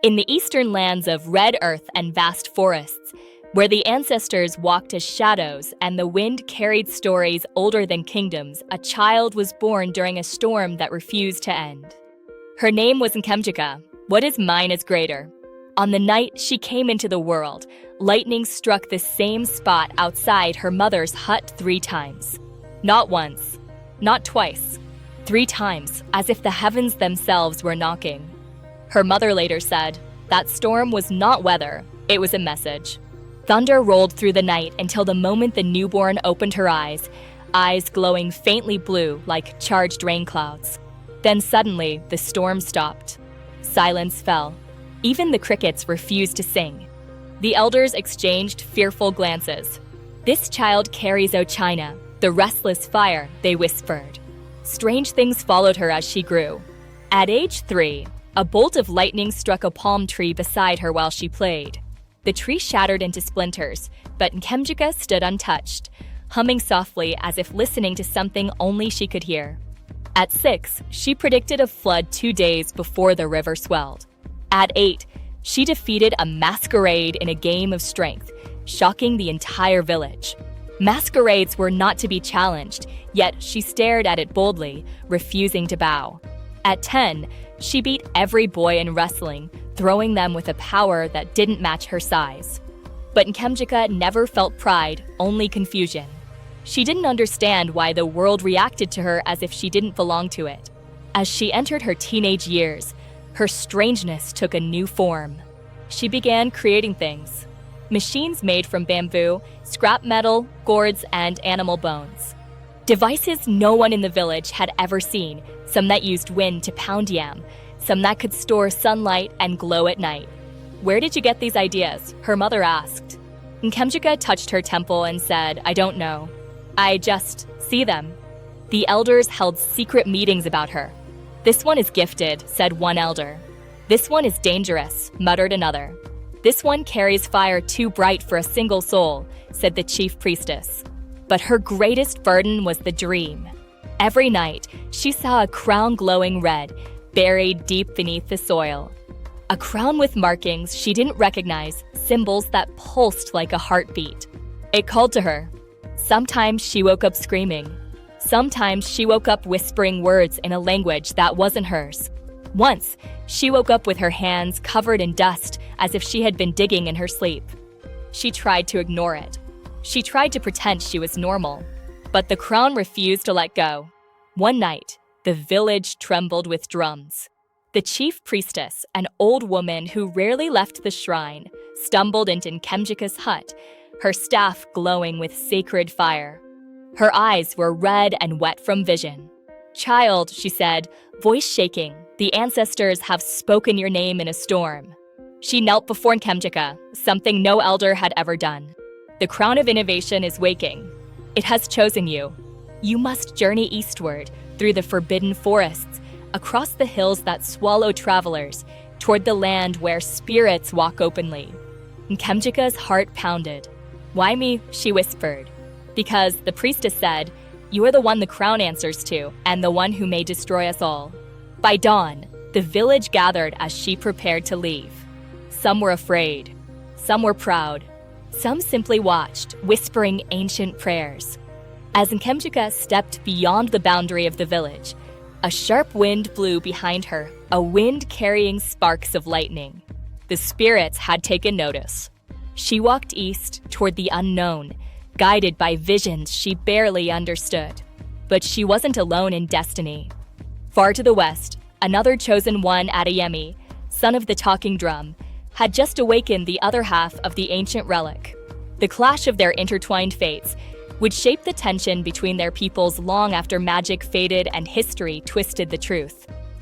In the eastern lands of red earth and vast forests, where the ancestors walked as shadows and the wind carried stories older than kingdoms, a child was born during a storm that refused to end. Her name was Nkemjika. What is mine is greater. On the night she came into the world, lightning struck the same spot outside her mother's hut 3 times. Not once, not twice, 3 times, as if the heavens themselves were knocking. Her mother later said, that storm was not weather, it was a message. Thunder rolled through the night until the moment the newborn opened her eyes glowing faintly blue like charged rain clouds. Then suddenly, the storm stopped. Silence fell. Even the crickets refused to sing. The elders exchanged fearful glances. This child carries Ochina, the restless fire, they whispered. Strange things followed her as she grew. At age 3, a bolt of lightning struck a palm tree beside her while she played. The tree shattered into splinters, but Nkemjika stood untouched, humming softly as if listening to something only she could hear. At 6, she predicted a flood 2 days before the river swelled. At 8, she defeated a masquerade in a game of strength, shocking the entire village. Masquerades were not to be challenged, yet she stared at it boldly, refusing to bow. At 10, she beat every boy in wrestling, throwing them with a power that didn't match her size. But Nkemjika never felt pride, only confusion. She didn't understand why the world reacted to her as if she didn't belong to it. As she entered her teenage years, her strangeness took a new form. She began creating things. Machines made from bamboo, scrap metal, gourds, and animal bones. Devices no one in the village had ever seen, some that used wind to pound yam, some that could store sunlight and glow at night. Where did you get these ideas? Her mother asked. Nkemjika touched her temple and said, I don't know. I just see them. The elders held secret meetings about her. This one is gifted, said one elder. This one is dangerous, muttered another. This one carries fire too bright for a single soul, said the chief priestess. But her greatest burden was the dream. Every night, she saw a crown glowing red, buried deep beneath the soil. A crown with markings she didn't recognize, symbols that pulsed like a heartbeat. It called to her. Sometimes she woke up screaming. Sometimes she woke up whispering words in a language that wasn't hers. Once, she woke up with her hands covered in dust as if she had been digging in her sleep. She tried to ignore it. She tried to pretend she was normal. But the crown refused to let go. One night, the village trembled with drums. The chief priestess, an old woman who rarely left the shrine, stumbled into Nkemjika's hut, her staff glowing with sacred fire. Her eyes were red and wet from vision. Child, she said, voice shaking, the ancestors have spoken your name in a storm. She knelt before Nkemjika, something no elder had ever done. The crown of innovation is waking. It has chosen you. You must journey eastward, through the forbidden forests, across the hills that swallow travelers, toward the land where spirits walk openly. Nkemjika's heart pounded. Why me? She whispered. Because, the priestess said, you are the one the crown answers to, and the one who may destroy us all. By dawn, the village gathered as she prepared to leave. Some were afraid. Some were proud. Some simply watched, whispering ancient prayers. As Nkemjika stepped beyond the boundary of the village, a sharp wind blew behind her, a wind carrying sparks of lightning. The spirits had taken notice. She walked east toward the unknown, guided by visions she barely understood. But she wasn't alone in destiny. Far to the west, another chosen one, Adeyemi, son of the talking drum, had just awakened the other half of the ancient relic. The clash of their intertwined fates would shape the tension between their peoples long after magic faded and history twisted the truth.